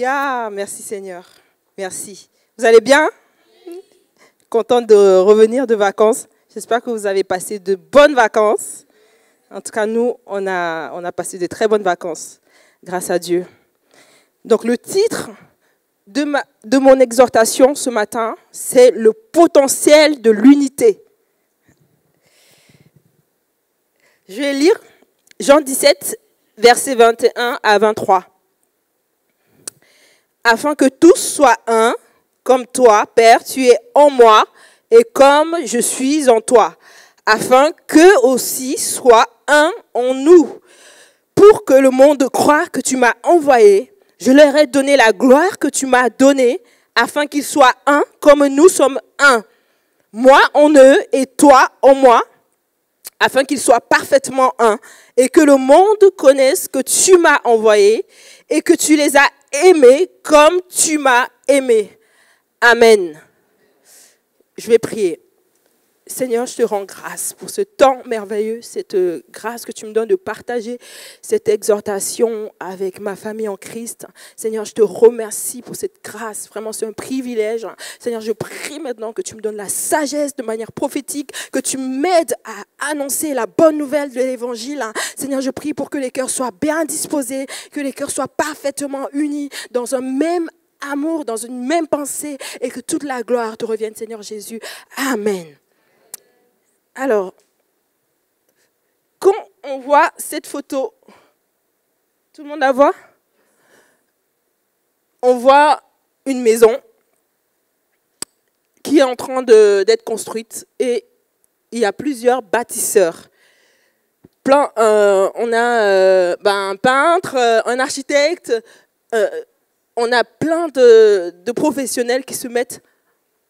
Alléluia, merci Seigneur, merci. Vous allez bien? Contente de revenir de vacances. J'espère que vous avez passé de bonnes vacances. En tout cas, nous, on a passé de très bonnes vacances, grâce à Dieu. Donc le titre de mon exhortation ce matin, c'est le potentiel de l'unité. Je vais lire Jean 17, versets 21 à 23. Afin que tous soient un, comme toi, Père, tu es en moi, et comme je suis en toi, afin qu'eux aussi soient un en nous, pour que le monde croie que tu m'as envoyé. Je leur ai donné la gloire que tu m'as donnée, afin qu'ils soient un, comme nous sommes un. Moi en eux et toi en moi, afin qu'ils soient parfaitement un, et que le monde connaisse que tu m'as envoyé, et que tu les as aimés comme tu m'as aimé. Amen. Je vais prier. Seigneur, je te rends grâce pour ce temps merveilleux, cette grâce que tu me donnes de partager cette exhortation avec ma famille en Christ. Seigneur, je te remercie pour cette grâce. Vraiment, c'est un privilège. Seigneur, je prie maintenant que tu me donnes la sagesse de manière prophétique, que tu m'aides à annoncer la bonne nouvelle de l'Évangile. Seigneur, je prie pour que les cœurs soient bien disposés, que les cœurs soient parfaitement unis dans un même amour, dans une même pensée, et que toute la gloire te revienne, Seigneur Jésus. Amen. Alors, quand on voit cette photo, tout le monde la voit? On voit une maison qui est en train d'être construite et il y a plusieurs bâtisseurs. On a un peintre, un architecte, on a plein de professionnels qui se mettent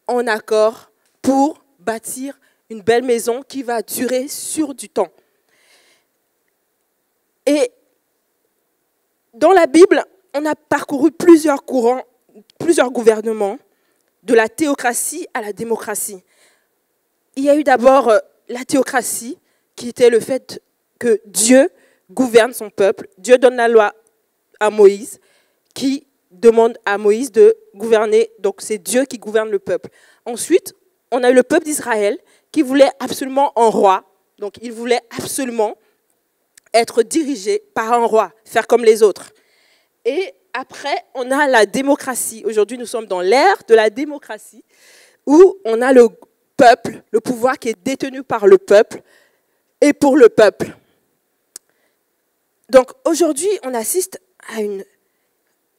en accord pour bâtir une belle maison qui va durer sur du temps. Et dans la Bible, on a parcouru plusieurs courants, plusieurs gouvernements, de la théocratie à la démocratie. Il y a eu d'abord la théocratie, qui était le fait que Dieu gouverne son peuple. Dieu donne la loi à Moïse, qui demande à Moïse de gouverner. Donc c'est Dieu qui gouverne le peuple. Ensuite, on a eu le peuple d'Israël, qui voulait absolument un roi. Donc, il voulait absolument être dirigé par un roi, faire comme les autres. Et après, on a la démocratie. Aujourd'hui, nous sommes dans l'ère de la démocratie, où on a le peuple, le pouvoir qui est détenu par le peuple et pour le peuple. Donc, aujourd'hui, on assiste à une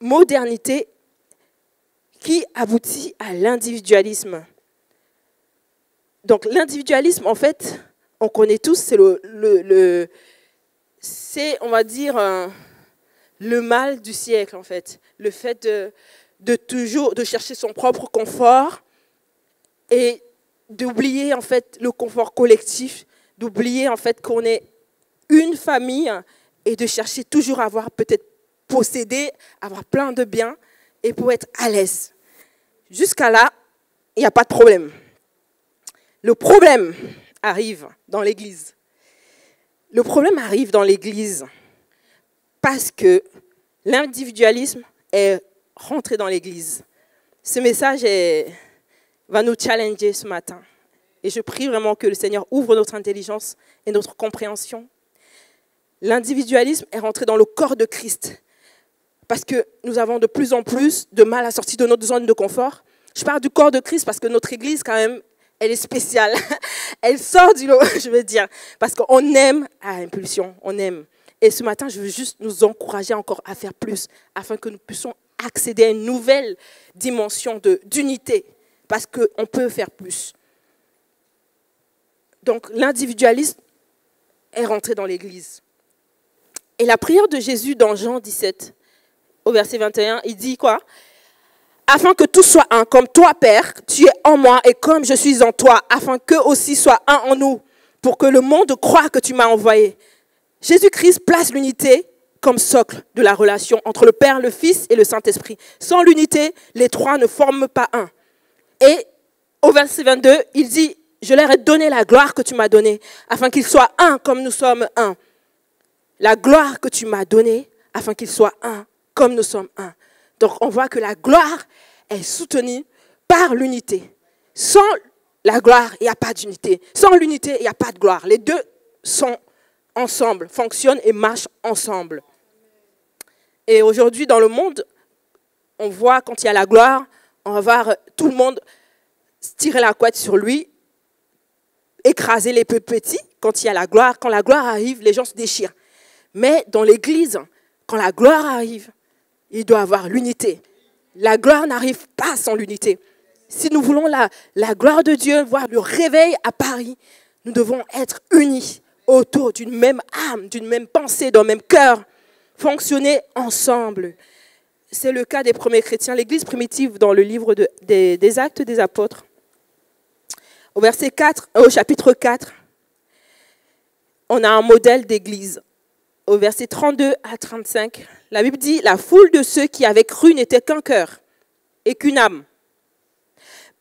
modernité qui aboutit à l'individualisme. Donc l'individualisme, en fait, on connaît tous, c'est, on va dire, le mal du siècle, en fait. Le fait de toujours de chercher son propre confort et d'oublier, en fait, le confort collectif, d'oublier, en fait, qu'on est une famille et de chercher toujours à avoir peut-être possédé, avoir plein de biens et pour être à l'aise. Jusqu'à là, il n'y a pas de problème. Le problème arrive dans l'Église. Le problème arrive dans l'Église parce que l'individualisme est rentré dans l'Église. Ce message va nous challenger ce matin. Et je prie vraiment que le Seigneur ouvre notre intelligence et notre compréhension. L'individualisme est rentré dans le corps de Christ parce que nous avons de plus en plus de mal à sortir de notre zone de confort. Je parle du corps de Christ parce que notre Église, quand même, elle est spéciale. Elle sort du lot, je veux dire. Parce qu'on aime à impulsion, on aime. Et ce matin, je veux juste nous encourager encore à faire plus, afin que nous puissions accéder à une nouvelle dimension d'unité. Parce qu'on peut faire plus. Donc, l'individualisme est rentré dans l'Église. Et la prière de Jésus dans Jean 17, au verset 21, il dit quoi? Afin que tous soient un, comme toi, Père, tu es en moi et comme je suis en toi, afin qu'eux aussi soient un en nous, pour que le monde croie que tu m'as envoyé. Jésus-Christ place l'unité comme socle de la relation entre le Père, le Fils et le Saint-Esprit. Sans l'unité, les trois ne forment pas un. Et au verset 22, il dit, je leur ai donné la gloire que tu m'as donnée, afin qu'ils soient un comme nous sommes un. La gloire que tu m'as donnée, afin qu'ils soient un comme nous sommes un. Donc on voit que la gloire est soutenue par l'unité. Sans la gloire, il n'y a pas d'unité. Sans l'unité, il n'y a pas de gloire. Les deux sont ensemble, fonctionnent et marchent ensemble. Et aujourd'hui, dans le monde, on voit quand il y a la gloire, on va voir tout le monde tirer la couette sur lui, écraser les plus petits. Quand il y a la gloire, quand la gloire arrive, les gens se déchirent. Mais dans l'Église, quand la gloire arrive, il doit y avoir l'unité. La gloire n'arrive pas sans l'unité. Si nous voulons la gloire de Dieu, voir le réveil à Paris, nous devons être unis autour d'une même âme, d'une même pensée, d'un même cœur, fonctionner ensemble. C'est le cas des premiers chrétiens. L'Église primitive, dans le livre des Actes des Apôtres, au chapitre 4, on a un modèle d'église. Au verset 32 à 35, la Bible dit « La foule de ceux qui avaient cru n'était qu'un cœur et qu'une âme.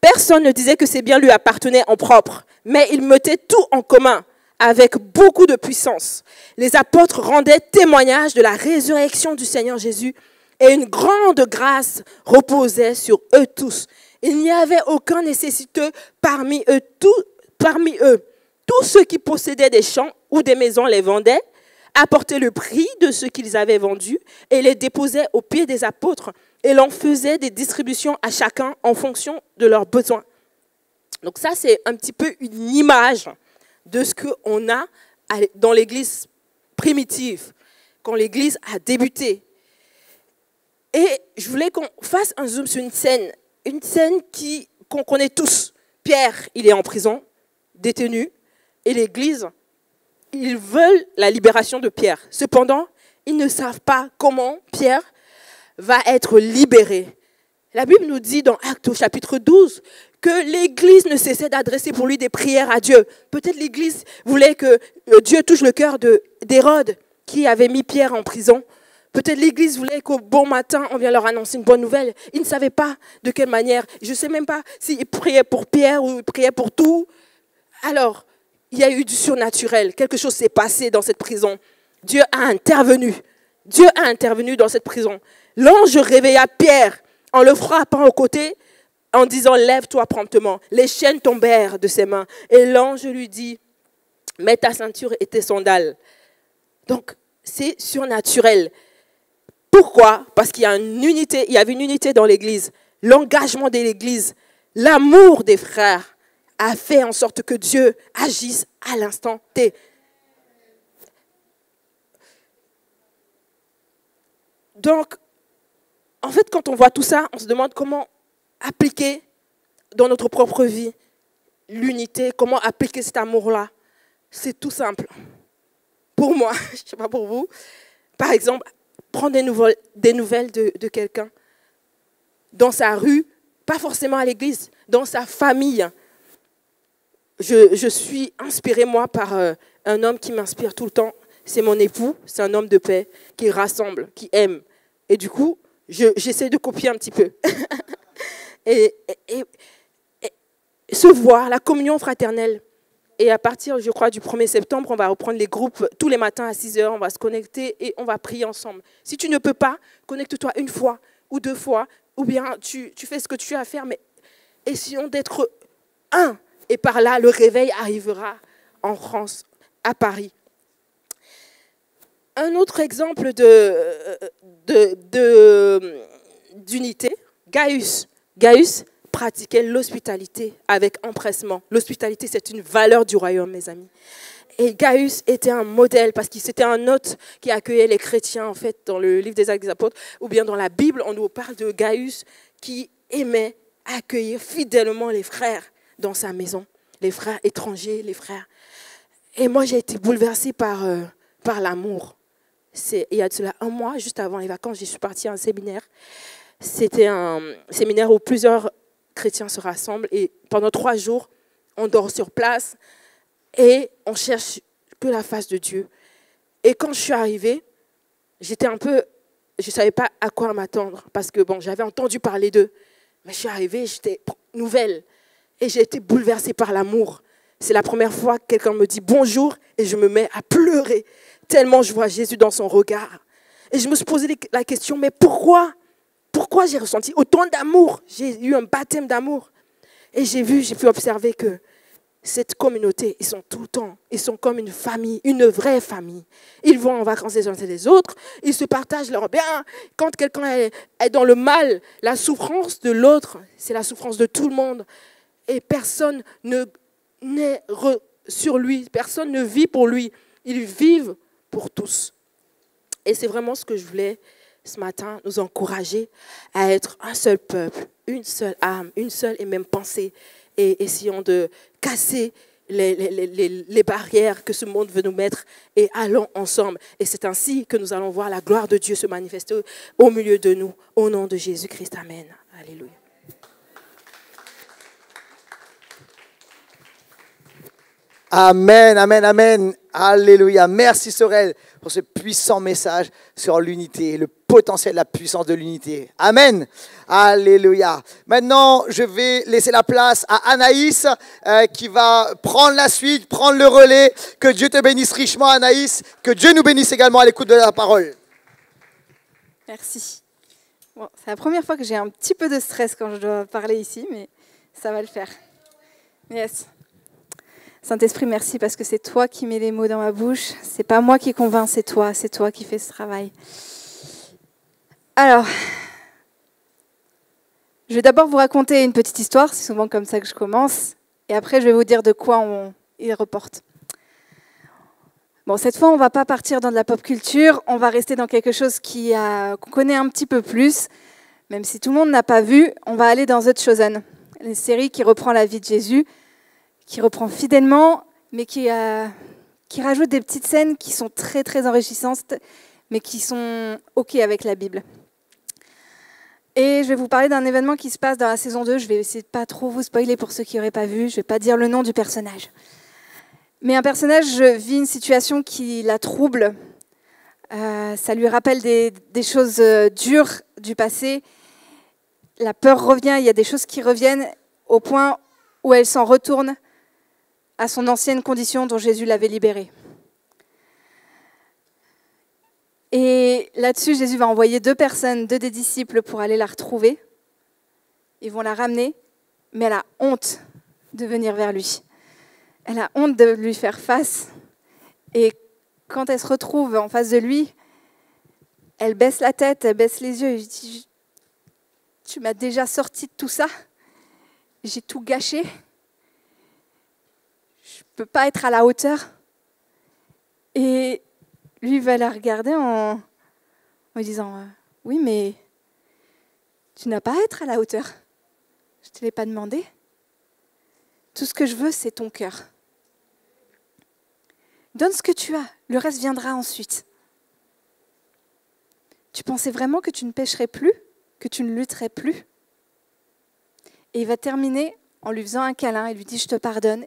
Personne ne disait que ses biens lui appartenaient en propre, mais ils mettaient tout en commun avec beaucoup de puissance. Les apôtres rendaient témoignage de la résurrection du Seigneur Jésus et une grande grâce reposait sur eux tous. Il n'y avait aucun nécessiteux parmi eux. Tous ceux qui possédaient des champs ou des maisons les vendaient, apportaient le prix de ce qu'ils avaient vendu et les déposaient aux pieds des apôtres et l'on faisait des distributions à chacun en fonction de leurs besoins. » Donc ça, c'est un petit peu une image de ce qu'on a dans l'Église primitive, quand l'Église a débuté. Et je voulais qu'on fasse un zoom sur une scène qu'on connaît tous. Pierre, il est en prison, détenu, et l'Église, ils veulent la libération de Pierre. Cependant, ils ne savent pas comment Pierre va être libéré. La Bible nous dit dans Actes au chapitre 12 que l'Église ne cessait d'adresser pour lui des prières à Dieu. Peut-être l'Église voulait que Dieu touche le cœur d'Hérode qui avait mis Pierre en prison. Peut-être l'Église voulait qu'au bon matin, on vienne leur annoncer une bonne nouvelle. Ils ne savaient pas de quelle manière. Je ne sais même pas s'ils priaient pour Pierre ou ils priaient pour tout. Alors, il y a eu du surnaturel. Quelque chose s'est passé dans cette prison. Dieu a intervenu. Dieu a intervenu dans cette prison. L'ange réveilla Pierre en le frappant au côté, en disant « Lève-toi promptement ». Les chaînes tombèrent de ses mains. Et l'ange lui dit « Mets ta ceinture et tes sandales ». Donc, c'est surnaturel. Pourquoi? Parce qu'il y a une unité, il y avait une unité dans l'Église. L'engagement de l'Église, l'amour des frères a fait en sorte que Dieu agisse à l'instant T. Donc, en fait, quand on voit tout ça, on se demande comment appliquer dans notre propre vie l'unité, comment appliquer cet amour-là. C'est tout simple. Pour moi, je ne sais pas pour vous. Par exemple, prendre des nouvelles de quelqu'un dans sa rue, pas forcément à l'église, dans sa famille. Je suis inspirée, moi, par un homme qui m'inspire tout le temps. C'est mon époux, c'est un homme de paix qui rassemble, qui aime. Et du coup, j'essaie de copier un petit peu. et se voir, la communion fraternelle. Et à partir, je crois, du 1er septembre, on va reprendre les groupes tous les matins à 6h, on va se connecter et on va prier ensemble. Si tu ne peux pas, connecte-toi une fois ou deux fois, ou bien tu fais ce que tu as à faire, mais essayons d'être un. Et par là, le réveil arrivera en France, à Paris. Un autre exemple d'unité, Gaius. Gaius pratiquait l'hospitalité avec empressement. L'hospitalité, c'est une valeur du royaume, mes amis. Et Gaius était un modèle parce que c'était un hôte qui accueillait les chrétiens, en fait, dans le livre des Actes des Apôtres, ou bien dans la Bible, on nous parle de Gaius qui aimait accueillir fidèlement les frères dans sa maison, les frères étrangers, les frères. Et moi, j'ai été bouleversée par l'amour. Il y a de cela un mois, juste avant les vacances, je suis partie à un séminaire. C'était un séminaire où plusieurs chrétiens se rassemblent et pendant 3 jours, on dort sur place et on cherche que la face de Dieu. Et quand je suis arrivée, je ne savais pas à quoi m'attendre parce que j'avais entendu parler d'eux. Mais je suis arrivée, j'étais nouvelle et j'ai été bouleversée par l'amour. C'est la première fois que quelqu'un me dit bonjour et je me mets à pleurer tellement je vois Jésus dans son regard. Et je me suis posé la question, mais pourquoi pourquoi j'ai ressenti autant d'amour. J'ai eu un baptême d'amour. Et j'ai pu observer que cette communauté, ils sont tout le temps, ils sont comme une famille, une vraie famille. Ils vont en vacances les uns et les autres, ils se partagent leurs biens. Quand quelqu'un est dans le mal, la souffrance de l'autre, c'est la souffrance de tout le monde. Et personne n'est sur lui, personne ne vit pour lui. Ils vivent pour tous. Et c'est vraiment ce que je voulais ce matin, nous encourager à être un seul peuple, une seule âme, une seule et même pensée. Et essayons de casser les barrières que ce monde veut nous mettre et allons ensemble. Et c'est ainsi que nous allons voir la gloire de Dieu se manifester au milieu de nous. Au nom de Jésus-Christ, amen. Alléluia. Amen, amen, amen. Alléluia. Merci Sorel pour ce puissant message sur l'unité, le potentiel, la puissance de l'unité. Amen. Alléluia. Maintenant, je vais laisser la place à Anaïs qui va prendre la suite, prendre le relais. Que Dieu te bénisse richement, Anaïs. Que Dieu nous bénisse également à l'écoute de la parole. Merci. Bon, c'est la première fois que j'ai un petit peu de stress quand je dois parler ici, mais ça va le faire. Yes. Saint-Esprit, merci parce que c'est toi qui mets les mots dans ma bouche. C'est pas moi qui convainc, c'est toi qui fais ce travail. Alors, je vais d'abord vous raconter une petite histoire, c'est souvent comme ça que je commence, et après je vais vous dire de quoi il reporte. Bon, cette fois, on ne va pas partir dans de la pop culture, on va rester dans quelque chose qu'on connaît un petit peu plus, même si tout le monde n'a pas vu, on va aller dans The Chosen, une série qui reprend la vie de Jésus, qui reprend fidèlement, mais qui rajoute des petites scènes qui sont très très enrichissantes, mais qui sont OK avec la Bible. Et je vais vous parler d'un événement qui se passe dans la saison 2. Je vais essayer de pas trop vous spoiler pour ceux qui n'auraient pas vu. Je ne vais pas dire le nom du personnage. Mais un personnage vit une situation qui la trouble. Ça lui rappelle des choses dures du passé. La peur revient, il y a des choses qui reviennent au point où elle s'en retourne à son ancienne condition dont Jésus l'avait libérée. Et là-dessus, Jésus va envoyer 2 personnes, 2 des disciples, pour aller la retrouver. Ils vont la ramener, mais elle a honte de venir vers lui. Elle a honte de lui faire face. Et quand elle se retrouve en face de lui, elle baisse la tête, elle baisse les yeux. Et je dis, tu m'as déjà sorti de tout ça. J'ai tout gâché. Je ne peux pas être à la hauteur. Et lui va la regarder en lui disant, oui, mais tu n'as pas à être à la hauteur. Je ne te l'ai pas demandé. Tout ce que je veux, c'est ton cœur. Donne ce que tu as, le reste viendra ensuite. Tu pensais vraiment que tu ne pécherais plus, que tu ne lutterais plus? Et il va terminer en lui faisant un câlin. Il lui dit, je te pardonne.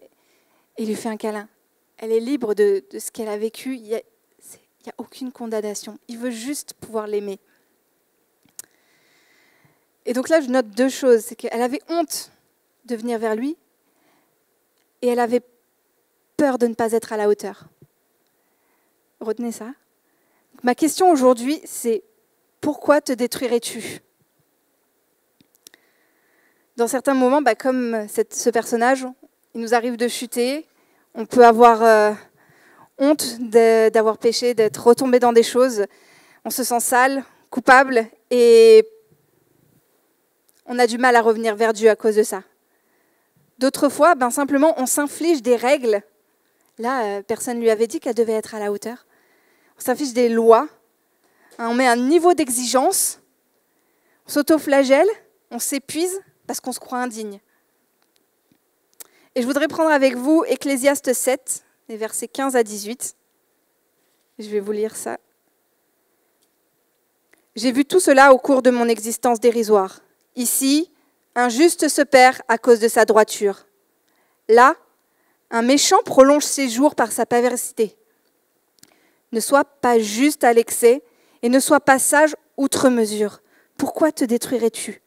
Et il lui fait un câlin. Elle est libre de ce qu'elle a vécu. Il n'y a aucune condamnation. Il veut juste pouvoir l'aimer. Et donc là, je note 2 choses. C'est qu'elle avait honte de venir vers lui et elle avait peur de ne pas être à la hauteur. Retenez ça. Donc, ma question aujourd'hui, c'est pourquoi te détruirais-tu? Dans certains moments, comme ce personnage, il nous arrive de chuter. On peut avoir honte d'avoir péché, d'être retombé dans des choses. On se sent sale, coupable, et on a du mal à revenir vers Dieu à cause de ça. D'autres fois, simplement, on s'inflige des règles. Là, personne ne lui avait dit qu'elle devait être à la hauteur. On s'inflige des lois. On met un niveau d'exigence. On s'autoflagelle. On s'épuise parce qu'on se croit indigne. Et je voudrais prendre avec vous Ecclésiaste 7, les versets 15 à 18. Je vais vous lire ça. J'ai vu tout cela au cours de mon existence dérisoire. Ici, un juste se perd à cause de sa droiture. Là, un méchant prolonge ses jours par sa perversité. Ne sois pas juste à l'excès et ne sois pas sage outre mesure. Pourquoi te détruirais-tu?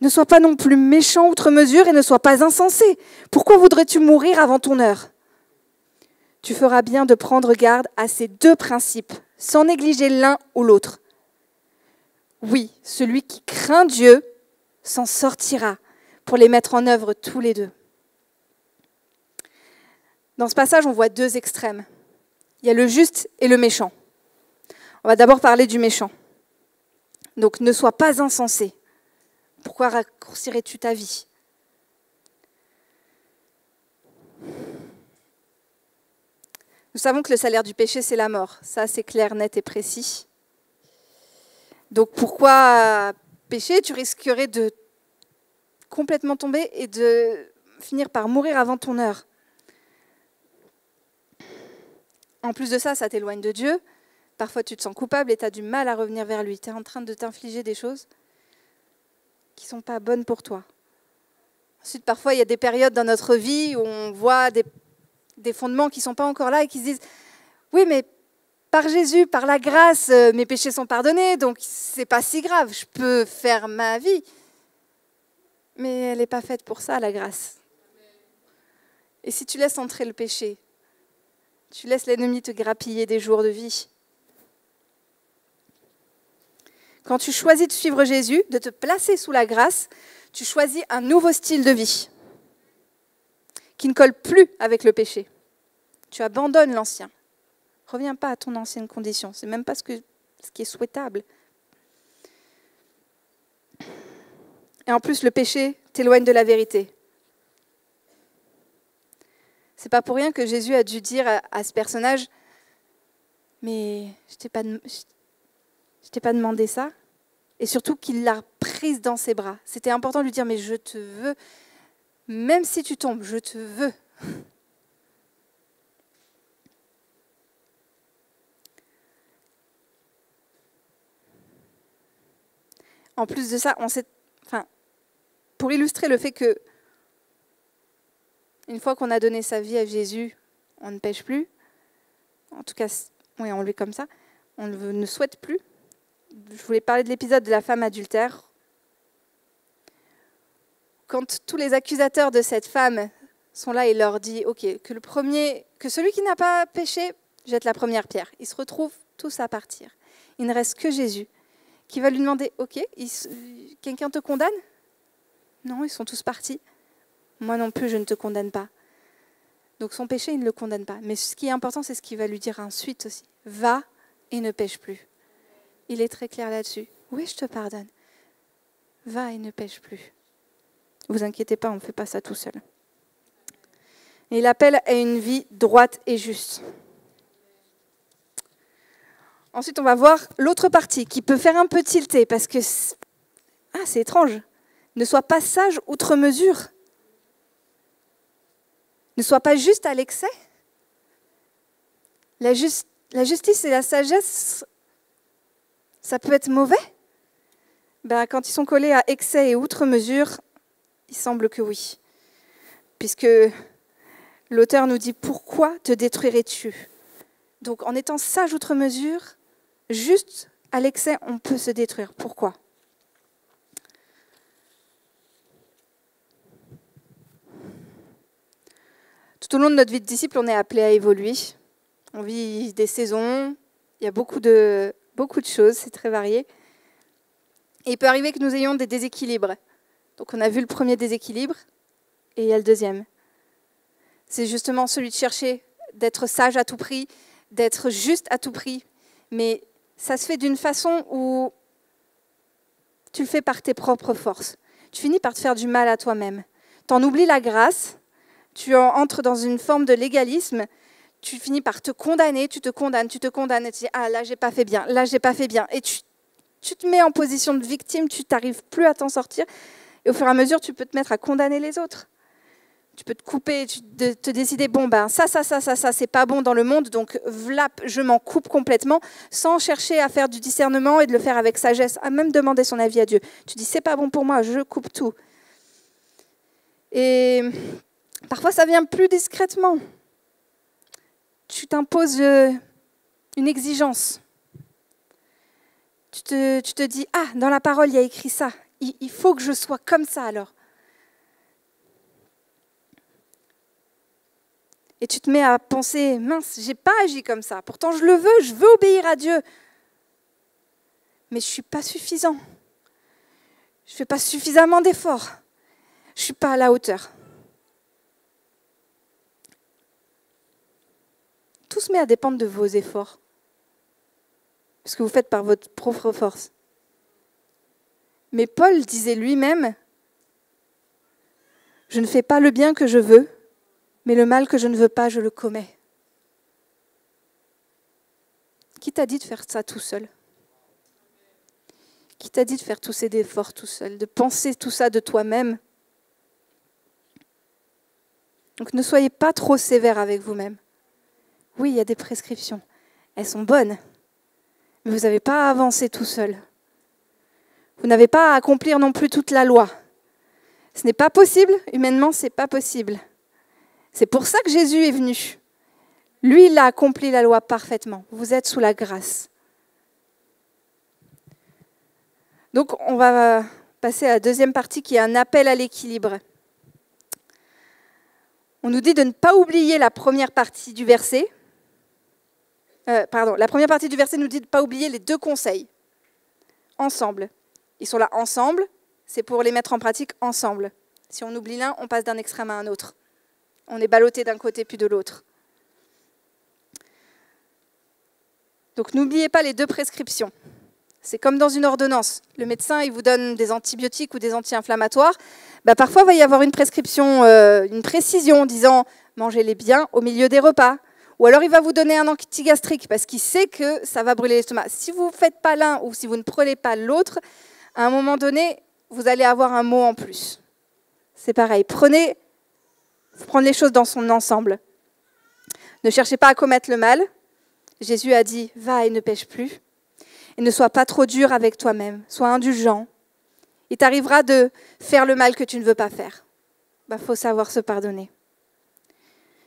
Ne sois pas non plus méchant outre mesure et ne sois pas insensé. Pourquoi voudrais-tu mourir avant ton heure? Tu feras bien de prendre garde à ces 2 principes, sans négliger l'un ou l'autre. Oui, celui qui craint Dieu s'en sortira pour les mettre en œuvre tous les deux. Dans ce passage, on voit deux extrêmes. Il y a le juste et le méchant. On va d'abord parler du méchant. Donc, ne sois pas insensé. Pourquoi raccourcirais-tu ta vie ? Nous savons que le salaire du péché, c'est la mort. Ça, c'est clair, net et précis. Donc, pourquoi pécher ? Tu risquerais de complètement tomber et de finir par mourir avant ton heure. En plus de ça, ça t'éloigne de Dieu. Parfois, tu te sens coupable et tu as du mal à revenir vers lui. Tu es en train de t'infliger des choses qui ne sont pas bonnes pour toi. Ensuite, parfois, il y a des périodes dans notre vie où on voit des fondements qui ne sont pas encore là et qui se disent « Oui, mais par Jésus, par la grâce, mes péchés sont pardonnés, donc ce n'est pas si grave, je peux faire ma vie. » Mais elle n'est pas faite pour ça, la grâce. Et si tu laisses entrer le péché, tu laisses l'ennemi te grappiller des jours de vie. Quand tu choisis de suivre Jésus, de te placer sous la grâce, tu choisis un nouveau style de vie qui ne colle plus avec le péché. Tu abandonnes l'ancien. Reviens pas à ton ancienne condition. Ce n'est même pas ce qui est souhaitable. Et en plus, le péché t'éloigne de la vérité. C'est pas pour rien que Jésus a dû dire à ce personnage « Mais je t'ai pas demandé ça ». Et surtout qu'il l'a prise dans ses bras. C'était important de lui dire « Mais je te veux, même si tu tombes, je te veux ». En plus de ça, pour illustrer le fait que une fois qu'on a donné sa vie à Jésus, on ne pêche plus. En tout cas, oui, on l'est comme ça. On ne souhaite plus. Je voulais parler de l'épisode de la femme adultère. Quand tous les accusateurs de cette femme sont là, il leur dit « Ok, que celui qui n'a pas péché jette la première pierre. » Ils se retrouvent tous à partir. Il ne reste que Jésus qui va lui demander « Ok, quelqu'un te condamne ?» Non, ils sont tous partis. Moi non plus, je ne te condamne pas. Donc son péché, il ne le condamne pas. Mais ce qui est important, c'est ce qu'il va lui dire ensuite aussi. Va et ne pêche plus. Il est très clair là-dessus. Oui, je te pardonne. Va et ne pêche plus. Ne vous inquiétez pas, on ne fait pas ça tout seul. Et il appelle à une vie droite et juste. Ensuite, on va voir l'autre partie qui peut faire un peu tilter parce que c'est étrange. Ne sois pas sage outre mesure. Ne sois pas juste à l'excès. La justice et la sagesse, ça peut être mauvais. Quand ils sont collés à excès et outre mesure, il semble que oui. Puisque l'auteur nous dit « Pourquoi te détruirais-tu » Donc en étant sage outre mesure, juste à l'excès, on peut se détruire. Pourquoi ? Tout au long de notre vie de disciple, on est appelé à évoluer. On vit des saisons, il y a beaucoup de choses, c'est très varié. Et il peut arriver que nous ayons des déséquilibres. Donc on a vu le premier déséquilibre et il y a le deuxième. C'est justement celui de chercher d'être sage à tout prix, d'être juste à tout prix. Mais ça se fait d'une façon où tu le fais par tes propres forces. Tu finis par te faire du mal à toi-même. Tu en oublies la grâce. Tu entres dans une forme de légalisme, tu finis par te condamner, tu te condamnes, et tu dis « Ah, là, j'ai pas fait bien, là, j'ai pas fait bien ». Et tu te mets en position de victime, tu n'arrives plus à t'en sortir. Et au fur et à mesure, tu peux te mettre à condamner les autres. Tu peux te couper, te décider « Bon, ça, c'est pas bon dans le monde, donc vlap, je m'en coupe complètement », sans chercher à faire du discernement et de le faire avec sagesse, à même demander son avis à Dieu. Tu dis « C'est pas bon pour moi, je coupe tout ». Et parfois, ça vient plus discrètement. Tu t'imposes une exigence. Tu te dis, ah, dans la parole, il y a écrit ça. Il faut que je sois comme ça alors. Et tu te mets à penser, mince, j'ai pas agi comme ça. Pourtant, je veux obéir à Dieu. mais je ne suis pas suffisant. Je ne fais pas suffisamment d'efforts. Je ne suis pas à la hauteur. Tout se met à dépendre de vos efforts. Ce que vous faites par votre propre force. Mais Paul disait lui-même, « Je ne fais pas le bien que je veux, mais le mal que je ne veux pas, je le commets. » Qui t'a dit de faire ça tout seul? Qui t'a dit de faire tous ces efforts tout seul, de penser tout ça de toi-même? Donc ne soyez pas trop sévère avec vous-même. Oui, il y a des prescriptions. Elles sont bonnes. Mais vous n'avez pas à avancer tout seul. Vous n'avez pas à accomplir non plus toute la loi. Ce n'est pas possible. Humainement, ce n'est pas possible. C'est pour ça que Jésus est venu. Lui, il a accompli la loi parfaitement. Vous êtes sous la grâce. Donc, on va passer à la deuxième partie qui est un appel à l'équilibre. On nous dit de ne pas oublier la première partie du verset. La première partie du verset nous dit de ne pas oublier les deux conseils. Ensemble. Ils sont là ensemble, c'est pour les mettre en pratique ensemble. Si on oublie l'un, on passe d'un extrême à un autre. On est ballotté d'un côté puis de l'autre. Donc n'oubliez pas les deux prescriptions. C'est comme dans une ordonnance. Le médecin, il vous donne des antibiotiques ou des anti-inflammatoires. Parfois, il va y avoir une prescription, une précision disant « mangez-les bien au milieu des repas ». Ou alors, il va vous donner un antigastrique parce qu'il sait que ça va brûler l'estomac. Si vous ne faites pas l'un ou si vous ne prenez pas l'autre, à un moment donné, vous allez avoir un mot en plus. C'est pareil. Prenez les choses dans son ensemble. Ne cherchez pas à commettre le mal. Jésus a dit « va et ne pêche plus ». Et ne sois pas trop dur avec toi-même. Sois indulgent. Il t'arrivera de faire le mal que tu ne veux pas faire. Faut savoir se pardonner.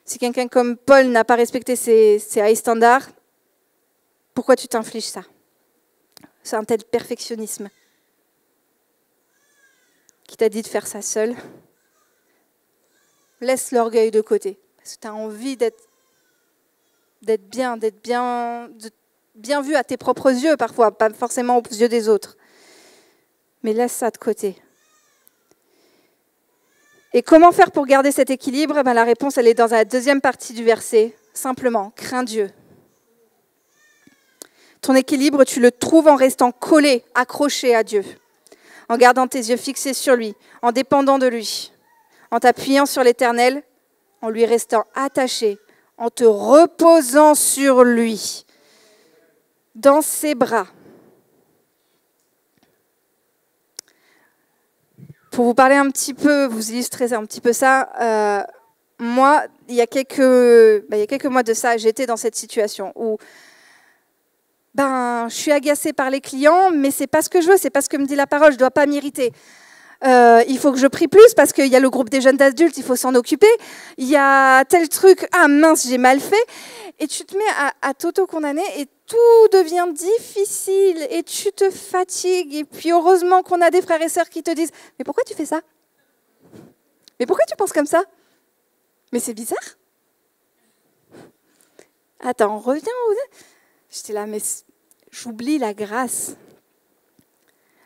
Si quelqu'un comme Paul n'a pas respecté ses high standards, pourquoi tu t'infliges ça? C'est un tel perfectionnisme. Qui t'a dit de faire ça seul? Laisse l'orgueil de côté. Parce que tu as envie d'être bien vu à tes propres yeux parfois, pas forcément aux yeux des autres. Mais laisse ça de côté. Et comment faire pour garder cet équilibre? La réponse, elle est dans la deuxième partie du verset. Simplement, crains Dieu. Ton équilibre, tu le trouves en restant collé, accroché à Dieu, en gardant tes yeux fixés sur lui, en dépendant de lui, en t'appuyant sur l'Éternel, en lui restant attaché, en te reposant sur lui, dans ses bras. Pour vous parler un petit peu, vous illustrer un petit peu ça, moi, il y a quelques mois de ça, j'étais dans cette situation où je suis agacée par les clients, mais c'est pas ce que je veux, c'est pas ce que me dit la parole, je dois pas m'irriter. Il faut que je prie plus parce qu'il y a le groupe des jeunes adultes, il faut s'en occuper. Il y a tel truc, ah mince, j'ai mal fait. Et tu te mets à t'auto-condamner et tout devient difficile et tu te fatigues. Et puis heureusement qu'on a des frères et sœurs qui te disent « Mais pourquoi tu fais ça? Mais pourquoi tu penses comme ça? Mais c'est bizarre. Attends, reviens. J'étais là, mais j'oublie la grâce.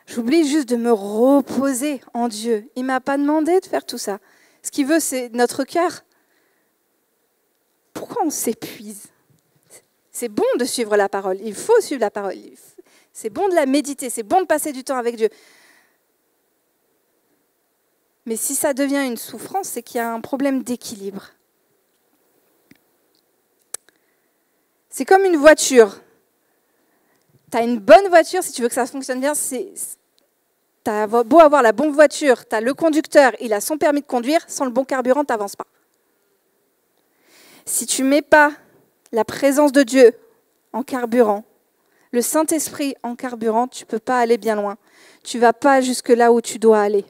J'oublie juste de me reposer en Dieu. Il ne m'a pas demandé de faire tout ça. Ce qu'il veut, c'est notre cœur. Pourquoi on s'épuise? C'est bon de suivre la parole. Il faut suivre la parole. C'est bon de la méditer. C'est bon de passer du temps avec Dieu. Mais si ça devient une souffrance, c'est qu'il y a un problème d'équilibre. C'est comme une voiture. Tu as une bonne voiture, si tu veux que ça fonctionne bien, tu as beau avoir la bonne voiture, tu as le conducteur, il a son permis de conduire, sans le bon carburant, tu n'avances pas. Si tu ne mets pas la présence de Dieu en carburant, le Saint-Esprit en carburant, tu ne peux pas aller bien loin. Tu ne vas pas jusque là où tu dois aller.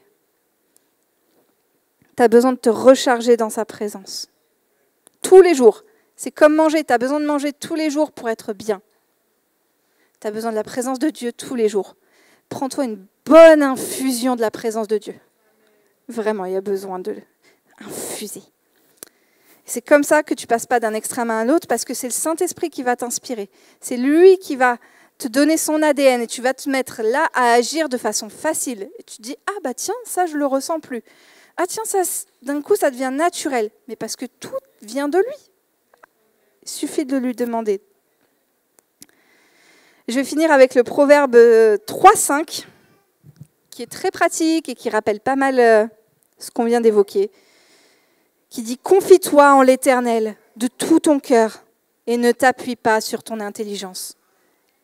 Tu as besoin de te recharger dans sa présence. Tous les jours. C'est comme manger, tu as besoin de manger tous les jours pour être bien. Tu as besoin de la présence de Dieu tous les jours. Prends-toi une bonne infusion de la présence de Dieu. Vraiment, il y a besoin de l'infuser. C'est comme ça que tu ne passes pas d'un extrême à un autre parce que c'est le Saint-Esprit qui va t'inspirer. C'est lui qui va te donner son ADN et tu vas te mettre là à agir de façon facile. Et tu te dis, ah bah tiens, ça je le ressens plus. Ah tiens, ça, d'un coup ça devient naturel. Mais parce que tout vient de lui. Il suffit de lui demander. Je vais finir avec le proverbe 3,5, qui est très pratique et qui rappelle pas mal ce qu'on vient d'évoquer, qui dit « Confie-toi en l'Éternel de tout ton cœur et ne t'appuie pas sur ton intelligence. »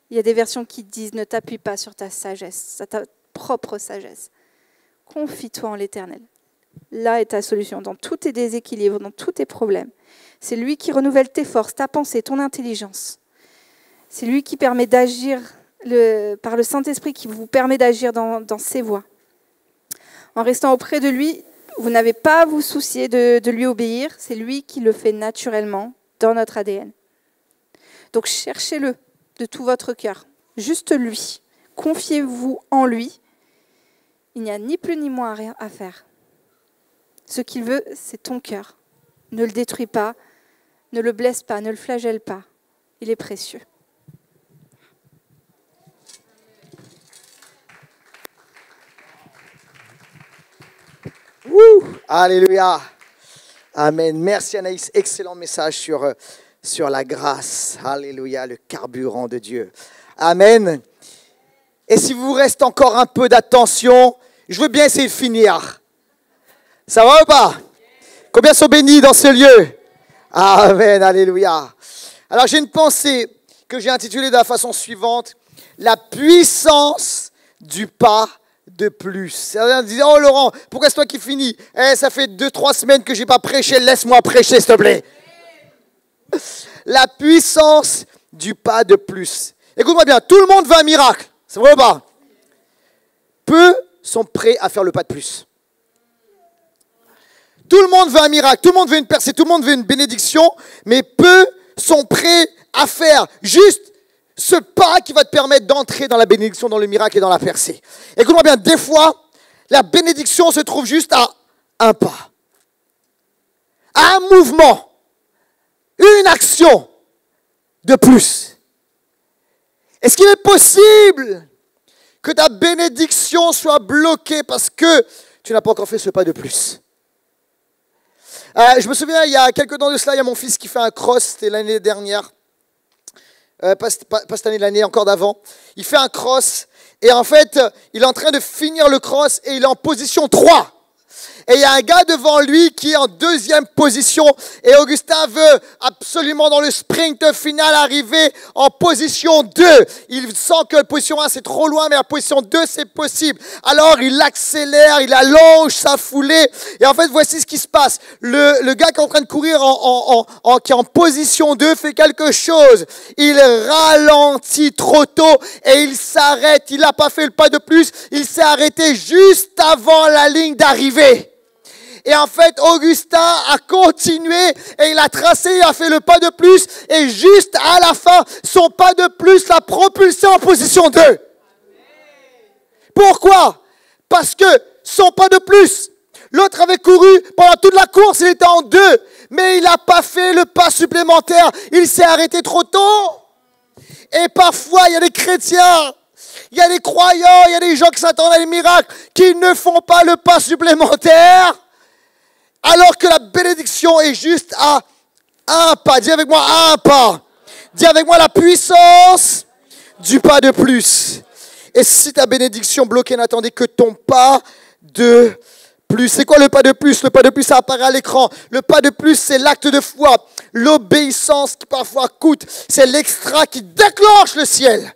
Il y a des versions qui disent « Ne t'appuie pas sur ta sagesse, sur ta propre sagesse. » Confie-toi en l'Éternel. Là est ta solution, dans tous tes déséquilibres, dans tous tes problèmes. C'est lui qui renouvelle tes forces, ta pensée, ton intelligence. C'est lui qui permet d'agir, par le Saint-Esprit, qui vous permet d'agir dans ses voies. En restant auprès de lui, vous n'avez pas à vous soucier de lui obéir. C'est lui qui le fait naturellement dans notre ADN. Donc cherchez-le de tout votre cœur. Juste lui. Confiez-vous en lui. Il n'y a ni plus ni moins rien à faire. Ce qu'il veut, c'est ton cœur. Ne le détruis pas, ne le blesse pas, ne le flagelle pas. Il est précieux. Alléluia. Amen. Merci Anaïs. Excellent message sur la grâce. Alléluia, le carburant de Dieu. Amen. Et si vous reste encore un peu d'attention, je veux bien essayer de finir. Ça va ou pas? Combien sont bénis dans ce lieu? Amen. Alléluia. Alors j'ai une pensée que j'ai intitulée de la façon suivante. La puissance du pas de plus. Certains disaient, oh Laurent, pourquoi c'est toi qui finis? Ça fait 2-3 semaines que je n'ai pas prêché, laisse-moi prêcher s'il te plaît. La puissance du pas de plus. Écoute-moi bien, tout le monde veut un miracle, c'est vrai ou pas? Peu sont prêts à faire le pas de plus. Tout le monde veut un miracle, tout le monde veut une percée, tout le monde veut une bénédiction, mais peu sont prêts à faire juste ce pas qui va te permettre d'entrer dans la bénédiction, dans le miracle et dans la percée. Écoute-moi bien, des fois, la bénédiction se trouve juste à un pas, à un mouvement, une action de plus. Est-ce qu'il est possible que ta bénédiction soit bloquée parce que tu n'as pas encore fait ce pas de plus? Je me souviens, il y a quelques temps de cela, il y a mon fils qui fait un cross, c'était l'année dernière. Pas cette année, l'année encore d'avant. Il fait un cross et en fait, il est en train de finir le cross et il est en position 3. Et il y a un gars devant lui qui est en 2e position et Augustin veut absolument dans le sprint final arriver en position 2. Il sent que la position 1 c'est trop loin mais la position 2 c'est possible. Alors il accélère, il allonge sa foulée et en fait voici ce qui se passe. Le gars qui est en train de courir qui est en position 2 fait quelque chose. Il ralentit trop tôt et il s'arrête. Il n'a pas fait le pas de plus. Il s'est arrêté juste avant la ligne d'arrivée. Et en fait, Augustin a continué et il a tracé, il a fait le pas de plus. Et juste à la fin, son pas de plus l'a propulsé en position 2. Pourquoi? Parce que son pas de plus, l'autre avait couru pendant toute la course, il était en 2. Mais il n'a pas fait le pas supplémentaire. Il s'est arrêté trop tôt. Et parfois, il y a des chrétiens, il y a des croyants, il y a des gens qui s'attendent à des miracles, qui ne font pas le pas supplémentaire. Alors que la bénédiction est juste à un pas. Dis avec moi un pas. Dis avec moi la puissance du pas de plus. Et si ta bénédiction bloquée n'attendait que ton pas de plus. C'est quoi le pas de plus? Le pas de plus, ça apparaît à l'écran. Le pas de plus, c'est l'acte de foi. L'obéissance qui parfois coûte. C'est l'extra qui déclenche le ciel.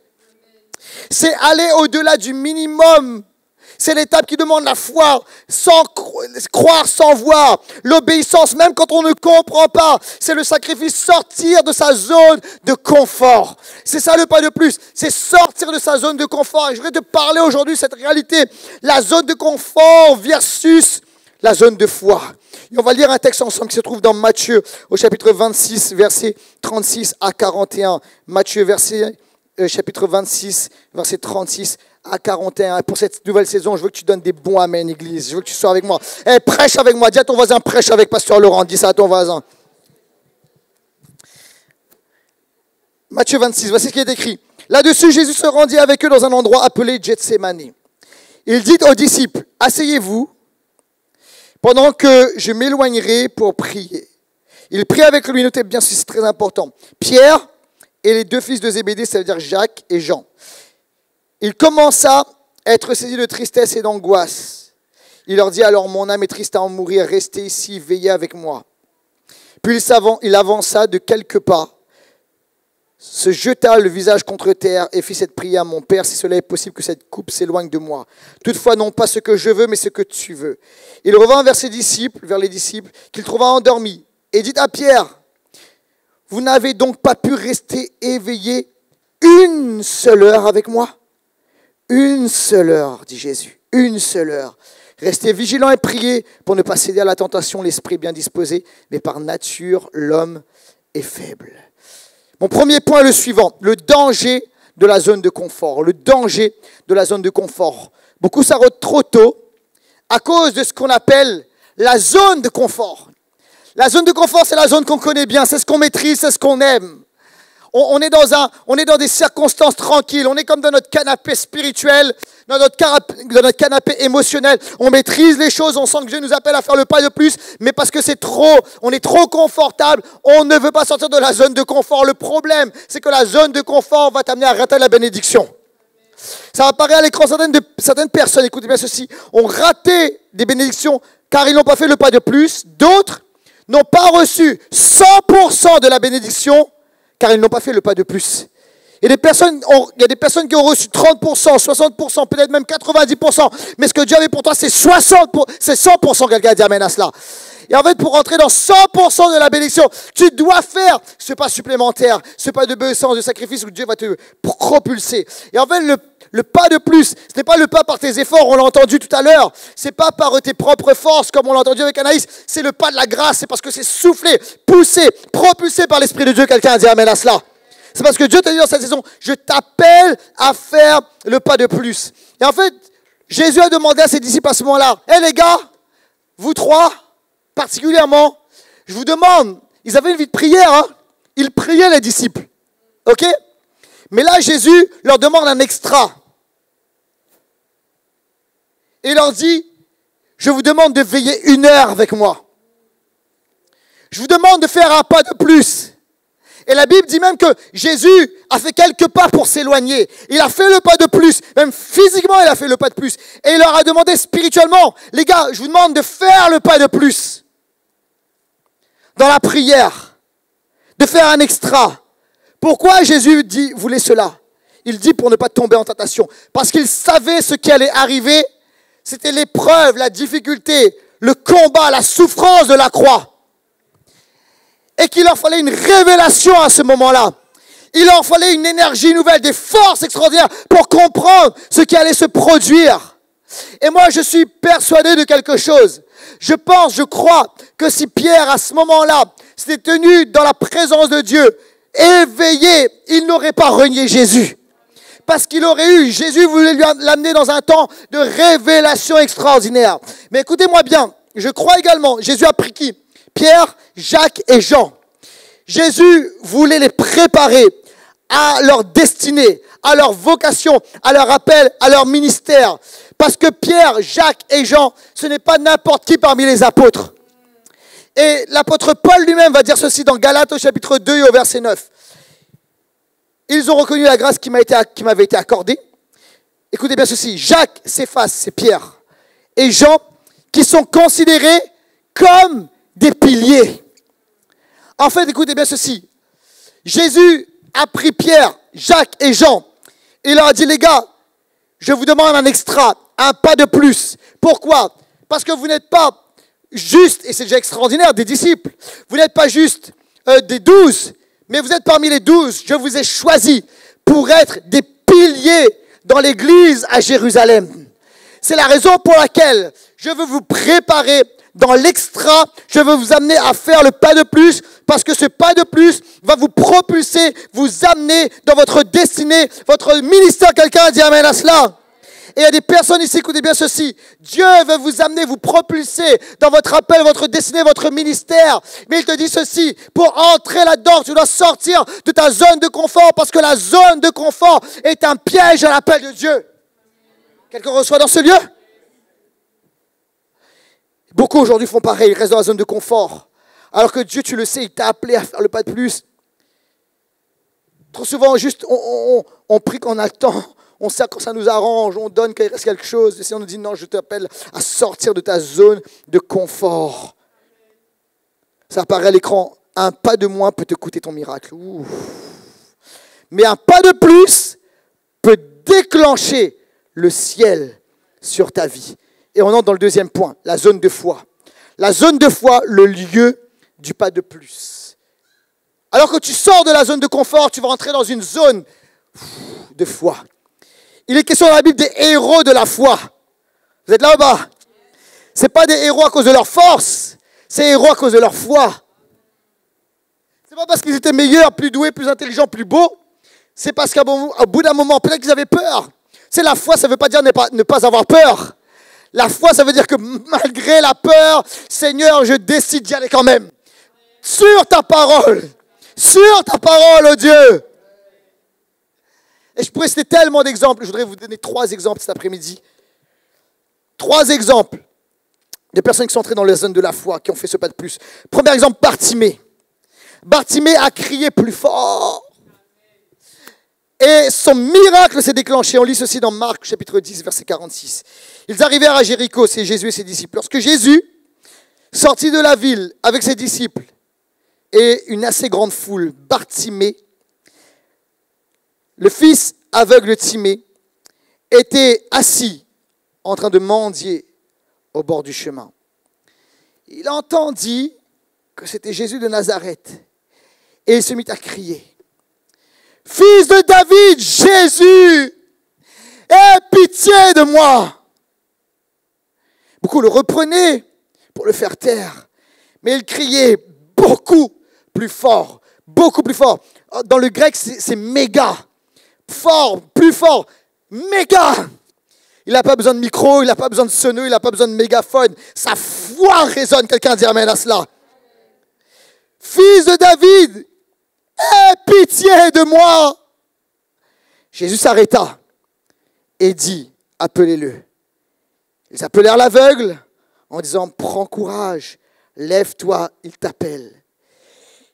C'est aller au-delà du minimum. C'est l'étape qui demande la foi, sans croire, sans voir. L'obéissance, même quand on ne comprend pas. C'est le sacrifice, sortir de sa zone de confort. C'est ça le pas de plus. C'est sortir de sa zone de confort. Et je voudrais te parler aujourd'hui de cette réalité. La zone de confort versus la zone de foi. Et on va lire un texte ensemble qui se trouve dans Matthieu, au chapitre 26, versets 36 à 41. Matthieu, chapitre 26, verset 36 à 41. Et pour cette nouvelle saison, je veux que tu donnes des bons amen, église. Je veux que tu sois avec moi. Prêche avec moi. Dis à ton voisin, prêche avec Pasteur Laurent. Dis ça à ton voisin. Matthieu 26, voici ce qui est écrit. Là-dessus, Jésus se rendit avec eux dans un endroit appelé Gethsémani. Il dit aux disciples, « Asseyez-vous pendant que je m'éloignerai pour prier. » Il prie avec lui, notez bien ceci, c'est très important. Pierre et les 2 fils de Zébédée, c'est-à-dire Jacques et Jean. Il commença à être saisi de tristesse et d'angoisse. Il leur dit alors, mon âme est triste à en mourir, restez ici, veillez avec moi. Puis il avança de quelques pas, se jeta le visage contre terre et fit cette prière, mon Père, si cela est possible que cette coupe s'éloigne de moi. Toutefois, non pas ce que je veux, mais ce que tu veux. Il revint vers les disciples, qu'il trouva endormis, et dit à Pierre, vous n'avez donc pas pu rester éveillé une seule heure avec moi? Une seule heure, dit Jésus, une seule heure. Restez vigilants et priez pour ne pas céder à la tentation, l'esprit bien disposé, mais par nature, l'homme est faible. Mon premier point est le suivant, le danger de la zone de confort. Le danger de la zone de confort. Beaucoup s'arrêtent trop tôt à cause de ce qu'on appelle la zone de confort. La zone de confort, c'est la zone qu'on connaît bien, c'est ce qu'on maîtrise, c'est ce qu'on aime. On est dans des circonstances tranquilles, on est comme dans notre canapé spirituel, dans notre canapé émotionnel. On maîtrise les choses, on sent que Dieu nous appelle à faire le pas de plus, mais parce que on est trop confortable, on ne veut pas sortir de la zone de confort. Le problème, c'est que la zone de confort va t'amener à rater la bénédiction. Ça apparaît à l'écran, certaines personnes, écoutez bien ceci, ont raté des bénédictions car ils n'ont pas fait le pas de plus. D'autres n'ont pas reçu 100% de la bénédiction car ils n'ont pas fait le pas de plus. Il y a des personnes qui ont reçu 30%, 60%, peut-être même 90%. Mais ce que Dieu avait pour toi, c'est 100%. Quelqu'un dit amen à cela. Et en fait, pour rentrer dans 100% de la bénédiction, tu dois faire ce pas supplémentaire, ce pas d'obéissance, de sacrifice où Dieu va te propulser. Et en fait, le pas de plus, ce n'est pas le pas par tes efforts, on l'a entendu tout à l'heure. C'est pas par tes propres forces, comme on l'a entendu avec Anaïs. C'est le pas de la grâce, c'est parce que c'est soufflé, poussé, propulsé par l'Esprit de Dieu. Quelqu'un a dit amen à cela. C'est parce que Dieu t'a dit dans cette saison, je t'appelle à faire le pas de plus. Et en fait, Jésus a demandé à ses disciples à ce moment-là, hé les gars, vous trois, particulièrement, je vous demande, ils avaient une vie de prière, hein? Ils priaient les disciples, ok? Mais là, Jésus leur demande un extra. Et il leur dit, je vous demande de veiller 1 heure avec moi. Je vous demande de faire un pas de plus. Et la Bible dit même que Jésus a fait quelques pas pour s'éloigner. Il a fait le pas de plus. Même physiquement, il a fait le pas de plus. Et il leur a demandé spirituellement, les gars, je vous demande de faire le pas de plus. Dans la prière. De faire un extra. Pourquoi Jésus voulait cela? Il dit pour ne pas tomber en tentation. Parce qu'il savait ce qui allait arriver. C'était l'épreuve, la difficulté, le combat, la souffrance de la croix. Et qu'il leur fallait une révélation à ce moment-là. Il leur fallait une énergie nouvelle, des forces extraordinaires pour comprendre ce qui allait se produire. Et moi, je suis persuadé de quelque chose. Je crois que si Pierre, à ce moment-là, s'était tenu dans la présence de Dieu, éveillé, il n'aurait pas renié Jésus. Parce qu'il aurait eu, Jésus voulait l'amener dans un temps de révélation extraordinaire. Mais écoutez-moi bien, je crois également, Jésus a pris qui? Pierre, Jacques et Jean. Jésus voulait les préparer à leur destinée, à leur vocation, à leur appel, à leur ministère. Parce que Pierre, Jacques et Jean, ce n'est pas n'importe qui parmi les apôtres. Et l'apôtre Paul lui-même va dire ceci dans Galates au chapitre 2 et au verset 9. Ils ont reconnu la grâce qui m'avait été accordée. Écoutez bien ceci, Jacques, Céphas, c'est Pierre, et Jean, qui sont considérés comme des piliers. En fait, écoutez bien ceci. Jésus a pris Pierre, Jacques et Jean. Il leur a dit, les gars, je vous demande un extra, un pas de plus. Pourquoi? Parce que vous n'êtes pas juste, et c'est déjà extraordinaire, des disciples. Vous n'êtes pas juste des 12, mais vous êtes parmi les 12. Je vous ai choisis pour être des piliers dans l'église à Jérusalem. C'est la raison pour laquelle je veux vous préparer dans l'extra, je veux vous amener à faire le pas de plus, parce que ce pas de plus va vous propulser, vous amener dans votre destinée, votre ministère. Quelqu'un a dit amen à cela. Et il y a des personnes ici, écoutez bien ceci. Dieu veut vous amener, vous propulser dans votre appel, votre destinée, votre ministère. Mais il te dit ceci, pour entrer là-dedans, tu dois sortir de ta zone de confort parce que la zone de confort est un piège à l'appel de Dieu. Quelqu'un reçoit dans ce lieu? Beaucoup aujourd'hui font pareil, ils restent dans la zone de confort. Alors que Dieu, tu le sais, il t'a appelé à faire le pas de plus. Trop souvent, juste, on prie quand on a le temps. On sait quand ça nous arrange, on donne quand il reste quelque chose. Et si on nous dit non, je t'appelle à sortir de ta zone de confort. Ça apparaît à l'écran. Un pas de moins peut te coûter ton miracle. Ouh. Mais un pas de plus peut déclencher le ciel sur ta vie. Et on entre dans le deuxième point, la zone de foi. La zone de foi, le lieu du pas de plus. Alors que tu sors de la zone de confort, tu vas entrer dans une zone de foi. Il est question dans la Bible des héros de la foi. Vous êtes là ou bas? Ce n'est pas des héros à cause de leur force, c'est des héros à cause de leur foi. Ce n'est pas parce qu'ils étaient meilleurs, plus doués, plus intelligents, plus beaux. C'est parce qu'au bout d'un moment, peut-être qu'ils avaient peur. C'est la foi, ça ne veut pas dire ne pas avoir peur. La foi, ça veut dire que malgré la peur, Seigneur, je décide d'y aller quand même. Sur ta parole, oh Dieu. Et je pourrais citer tellement d'exemples. Je voudrais vous donner 3 exemples cet après-midi. 3 exemples de personnes qui sont entrées dans la zone de la foi, qui ont fait ce pas de plus. Premier exemple, Bartimée. Bartimée a crié plus fort. Et son miracle s'est déclenché. On lit ceci dans Marc, chapitre 10, verset 46. Ils arrivèrent à Jéricho, c'est Jésus et ses disciples. Lorsque Jésus sortit de la ville avec ses disciples et une assez grande foule, Bartimée, le fils aveugle de Timée, était assis en train de mendier au bord du chemin. Il entendit que c'était Jésus de Nazareth et il se mit à crier. Fils de David, Jésus, aie pitié de moi. Beaucoup le reprenaient pour le faire taire, mais il criait beaucoup plus fort, beaucoup plus fort. Dans le grec, c'est méga, fort, plus fort, méga. Il n'a pas besoin de micro, il n'a pas besoin de sonneux, il n'a pas besoin de mégaphone. Sa voix résonne, quelqu'un dit amen à cela. Fils de David, aie pitié de moi. Jésus s'arrêta et dit, appelez-le. Ils appelèrent l'aveugle en disant, prends courage, lève-toi, il t'appelle.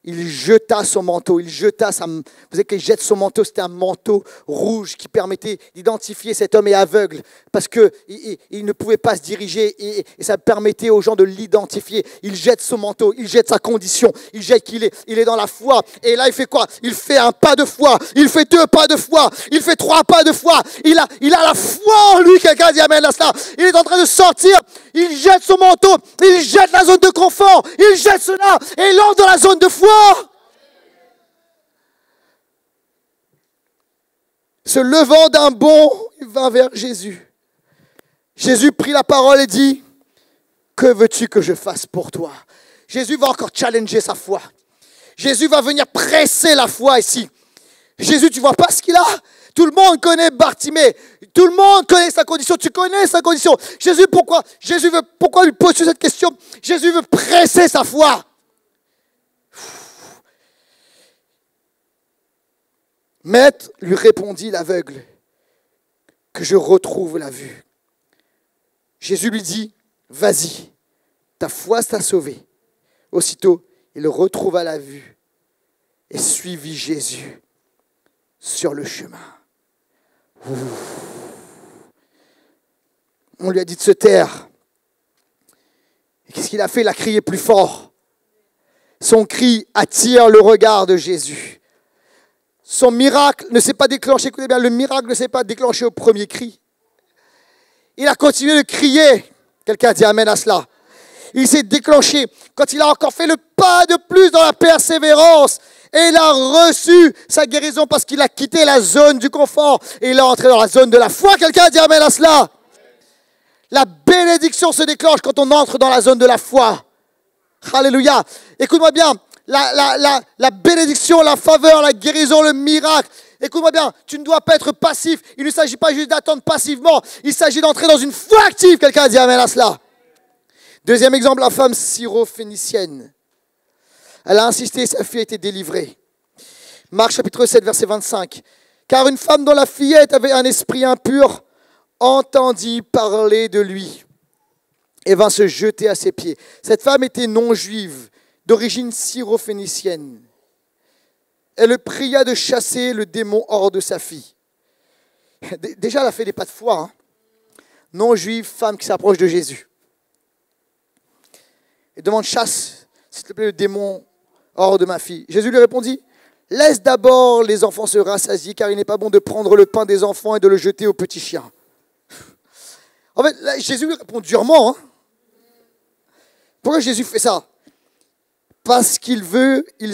Il jeta son manteau, vous savez qu'il jette son manteau, c'était un manteau rouge qui permettait d'identifier cet homme est aveugle parce qu'il ne pouvait pas se diriger et ça permettait aux gens de l'identifier. Il jette son manteau, il jette sa condition, il jette qu'il est dans la foi. Et là, il fait quoi? Il fait un pas de foi, il fait 2 pas de foi, il fait 3 pas de foi. Il a la foi en lui, quelqu'un dit amen à cela. Il est en train de sortir, il jette son manteau, il jette la zone de confort, il jette cela et il entre dans la zone de foi. Se levant d'un bond, il vint vers Jésus. Jésus prit la parole et dit, que veux-tu que je fasse pour toi? Jésus va encore challenger sa foi. Jésus va venir presser la foi ici. Jésus, tu vois pas ce qu'il a? Tout le monde connaît Bartimée. Tout le monde connaît sa condition. Tu connais sa condition. Jésus, pourquoi lui poses-tu cette question? Jésus veut presser sa foi. Maître, lui répondit l'aveugle, que je retrouve la vue. Jésus lui dit, vas-y, ta foi t'a sauvé. Aussitôt, il retrouva la vue et suivit Jésus sur le chemin. On lui a dit de se taire. Et qu'est-ce qu'il a fait? Il a crié plus fort. Son cri attire le regard de Jésus. Son miracle ne s'est pas déclenché, écoutez bien, le miracle ne s'est pas déclenché au premier cri. Il a continué de crier. Quelqu'un dit amen à cela. Il s'est déclenché quand il a encore fait le pas de plus dans la persévérance. Et il a reçu sa guérison parce qu'il a quitté la zone du confort. Et il est entré dans la zone de la foi. Quelqu'un dit amen à cela. La bénédiction se déclenche quand on entre dans la zone de la foi. Alléluia. Écoute-moi bien. La bénédiction, la faveur, la guérison, le miracle Écoute-moi bien, tu ne dois pas être passif. Il ne s'agit pas juste d'attendre passivement. Il s'agit d'entrer dans une foi active. Quelqu'un a dit amen à cela. Deuxième exemple, la femme syro-phénicienne. Elle a insisté, sa fille a été délivrée. Marc chapitre 7, verset 25. Car une femme dont la fillette avait un esprit impur entendit parler de lui et vint se jeter à ses pieds. Cette femme était non-juive, d'origine syro-phénicienne. Elle le pria de chasser le démon hors de sa fille. Déjà, elle a fait des pas de foi. Hein. Non-juive, femme qui s'approche de Jésus. Et demande, chasse, s'il te plaît, le démon hors de ma fille. Jésus lui répondit, laisse d'abord les enfants se rassasier, car il n'est pas bon de prendre le pain des enfants et de le jeter aux petits chiens. En fait, là, Jésus lui répond durement. Hein. Pourquoi Jésus fait ça? Parce qu'il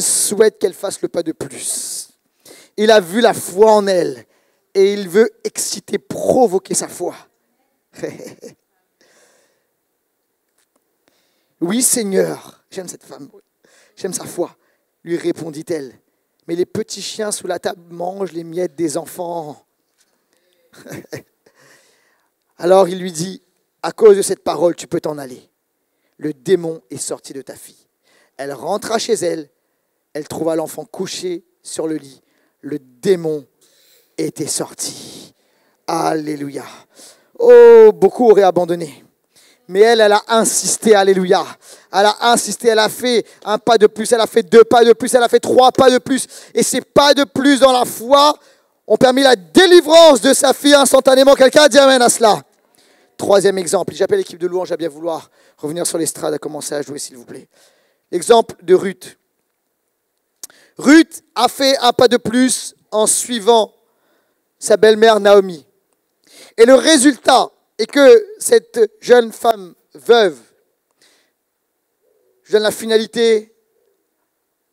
souhaite qu'elle fasse le pas de plus. Il a vu la foi en elle et il veut exciter, provoquer sa foi. Oui, Seigneur, j'aime cette femme, j'aime sa foi, lui répondit-elle. Mais les petits chiens sous la table mangent les miettes des enfants. Alors il lui dit, à cause de cette parole, tu peux t'en aller. Le démon est sorti de ta fille. Elle rentra chez elle, elle trouva l'enfant couché sur le lit. Le démon était sorti. Alléluia. Oh, beaucoup auraient abandonné. Mais elle a insisté, alléluia. Elle a insisté, elle a fait un pas de plus, elle a fait 2 pas de plus, elle a fait 3 pas de plus. Et ces pas de plus dans la foi ont permis la délivrance de sa fille instantanément. Quelqu'un dit amen à cela. Troisième exemple, j'appelle l'équipe de louange à bien vouloir revenir sur l'estrade, à commencer à jouer s'il vous plaît. L'exemple de Ruth. Ruth a fait un pas de plus en suivant sa belle-mère Naomi. Et le résultat est que cette jeune femme veuve, je donne la finalité,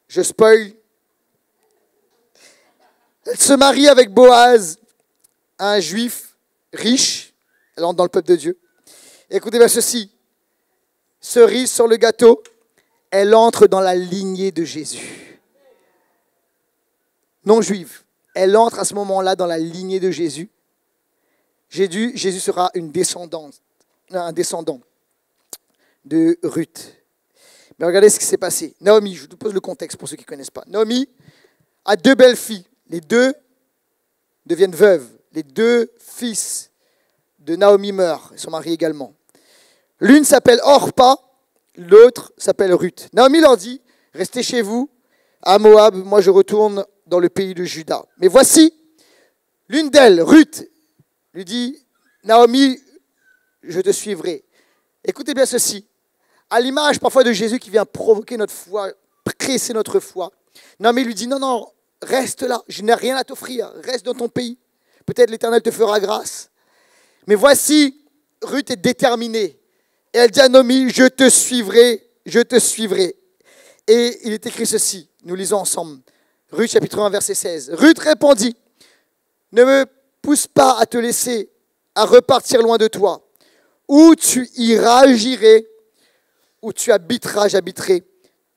je spoil, elle se marie avec Boaz, un juif riche, elle entre dans le peuple de Dieu. Écoutez bien ceci, cerise sur le gâteau, elle entre dans la lignée de Jésus. Non juive, elle entre à ce moment-là dans la lignée de Jésus. Jésus sera un descendant de Ruth. Mais regardez ce qui s'est passé. Naomi, je vous pose le contexte pour ceux qui ne connaissent pas. Naomi a 2 belles filles. Les 2 deviennent veuves. Les 2 fils de Naomi meurent. Ils sont mariés également. L'une s'appelle Orpa, l'autre s'appelle Ruth. Naomi leur dit, restez chez vous à Moab, moi je retourne dans le pays de Juda. Mais voici, l'une d'elles, Ruth, lui dit, Naomi, je te suivrai. Écoutez bien ceci. À l'image parfois de Jésus qui vient provoquer notre foi, presser notre foi. Naomi lui dit, non, reste là, je n'ai rien à t'offrir, reste dans ton pays. Peut-être l'Éternel te fera grâce. Mais voici, Ruth est déterminée. Et elle dit à Naomi, je te suivrai, je te suivrai. Et il est écrit ceci, nous lisons ensemble. Ruth chapitre 1 verset 16. Ruth répondit, ne me pousse pas à te laisser, à repartir loin de toi. Où tu iras, j'irai. Où tu habiteras, j'habiterai.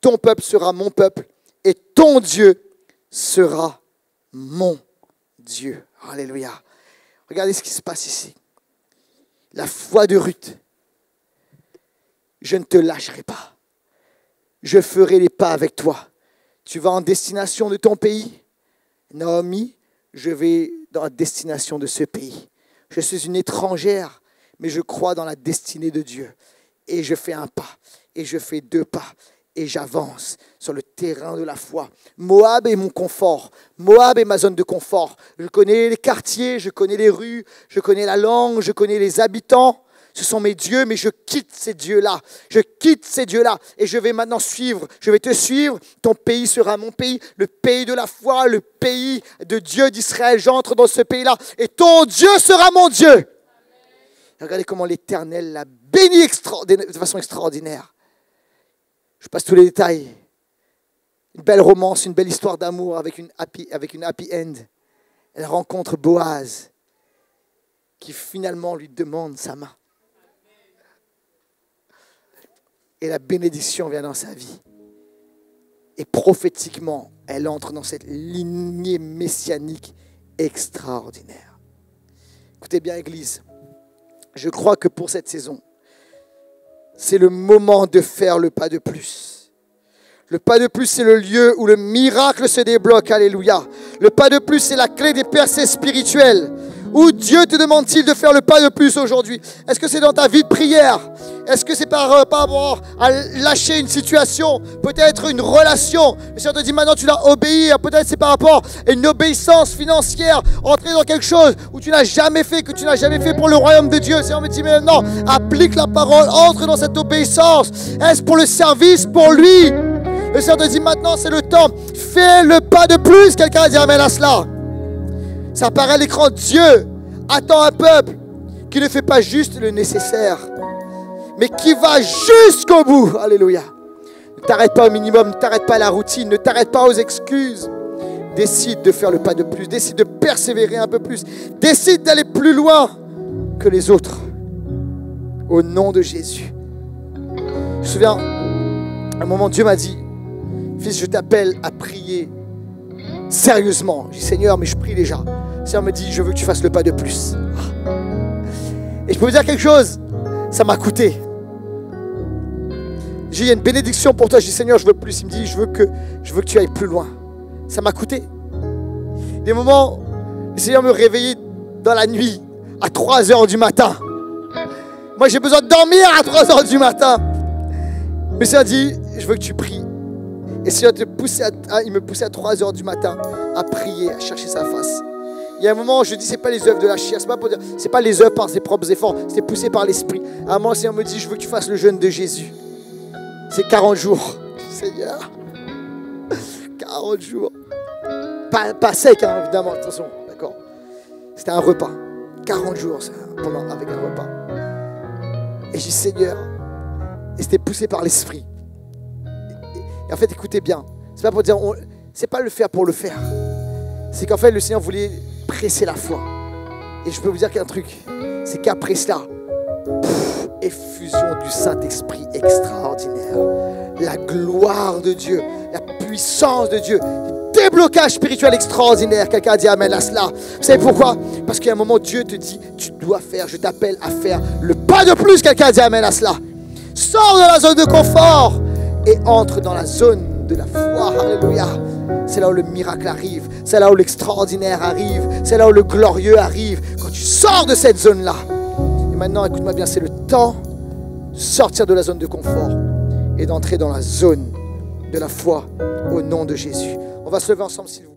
Ton peuple sera mon peuple. Et ton Dieu sera mon Dieu. Alléluia. Regardez ce qui se passe ici. La foi de Ruth. Je ne te lâcherai pas. Je ferai les pas avec toi. Tu vas en destination de ton pays. Naomi, je vais dans la destination de ce pays. Je suis une étrangère, mais je crois dans la destinée de Dieu. Et je fais un pas, et je fais 2 pas, et j'avance sur le terrain de la foi. Moab est mon confort. Moab est ma zone de confort. Je connais les quartiers, je connais les rues, je connais la langue, je connais les habitants. Ce sont mes dieux, mais je quitte ces dieux-là. Je quitte ces dieux-là et je vais maintenant suivre. Je vais te suivre. Ton pays sera mon pays, le pays de la foi, le pays de Dieu d'Israël. J'entre dans ce pays-là et ton Dieu sera mon Dieu. Regardez comment l'Éternel l'a béni de façon extraordinaire. Je passe tous les détails. Une belle romance, une belle histoire d'amour avec une happy end. Elle rencontre Boaz qui finalement lui demande sa main. Et la bénédiction vient dans sa vie. Et prophétiquement, elle entre dans cette lignée messianique extraordinaire. Écoutez bien, Église, je crois que pour cette saison, c'est le moment de faire le pas de plus. Le pas de plus, c'est le lieu où le miracle se débloque. Alléluia. Le pas de plus, c'est la clé des percées spirituelles. Où Dieu te demande-t-il de faire le pas de plus aujourd'hui? Est-ce que c'est dans ta vie de prière? Est-ce que c'est par rapport à lâcher une situation? Peut-être une relation. Le Seigneur te dit maintenant tu dois obéir. Peut-être c'est par rapport à une obéissance financière. Entrer dans quelque chose où tu n'as jamais fait, que tu n'as jamais fait pour le royaume de Dieu. Le Seigneur me dit maintenant, applique la parole, entre dans cette obéissance. Est-ce pour le service, pour lui? Le Seigneur te dit maintenant c'est le temps. Fais le pas de plus. Quelqu'un a dit amen à cela. Ça apparaît à l'écran. Dieu attend un peuple qui ne fait pas juste le nécessaire, mais qui va jusqu'au bout. Alléluia. Ne t'arrête pas au minimum, ne t'arrête pas à la routine, ne t'arrête pas aux excuses. Décide de faire le pas de plus, décide de persévérer un peu plus, décide d'aller plus loin que les autres. Au nom de Jésus. Je me souviens, à un moment, Dieu m'a dit, fils, je t'appelle à prier sérieusement. Je dis, Seigneur, mais je prie déjà. Le Seigneur me dit, je veux que tu fasses le pas de plus. Et je peux vous dire quelque chose, ça m'a coûté. J'ai une bénédiction pour toi. Je dis, Seigneur, je veux plus. Il me dit, je veux que tu ailles plus loin. Ça m'a coûté. Des moments, le Seigneur me réveillait dans la nuit à 3 heures du matin. Moi, j'ai besoin de dormir à 3 heures du matin. Mais le Seigneur dit, je veux que tu pries. Et le Seigneur il me poussait à 3 heures du matin à prier, à chercher sa face. Il y a un moment où je dis, c'est pas les œuvres de la chair, c'est pas les œuvres par ses propres efforts, c'est poussé par l'esprit. À un moment, le Seigneur me dit, je veux que tu fasses le jeûne de Jésus. C'est 40 jours. Seigneur, 40 jours. Pas sec, hein, évidemment, attention, d'accord. C'était un repas. 40 jours, avec un repas. Et je dis, Seigneur, et c'était poussé par l'esprit. Et en fait, écoutez bien, c'est pas pour dire, c'est pas le faire pour le faire. C'est qu'en fait, le Seigneur voulait presser la foi. Et je peux vous dire qu'un truc, c'est qu'après cela, effusion du Saint-Esprit extraordinaire. La gloire de Dieu, la puissance de Dieu, déblocage spirituel extraordinaire. Quelqu'un a dit amen à cela. Vous savez pourquoi? Parce qu'il y a un moment, Dieu te dit, tu dois faire, je t'appelle à faire le pas de plus. Quelqu'un a dit amen à cela. Sors de la zone de confort et entre dans la zone de la foi. Alléluia. C'est là où le miracle arrive. C'est là où l'extraordinaire arrive. C'est là où le glorieux arrive. Quand tu sors de cette zone-là. Et maintenant, écoute-moi bien, c'est le temps de sortir de la zone de confort et d'entrer dans la zone de la foi au nom de Jésus. On va se lever ensemble, s'il vous plaît.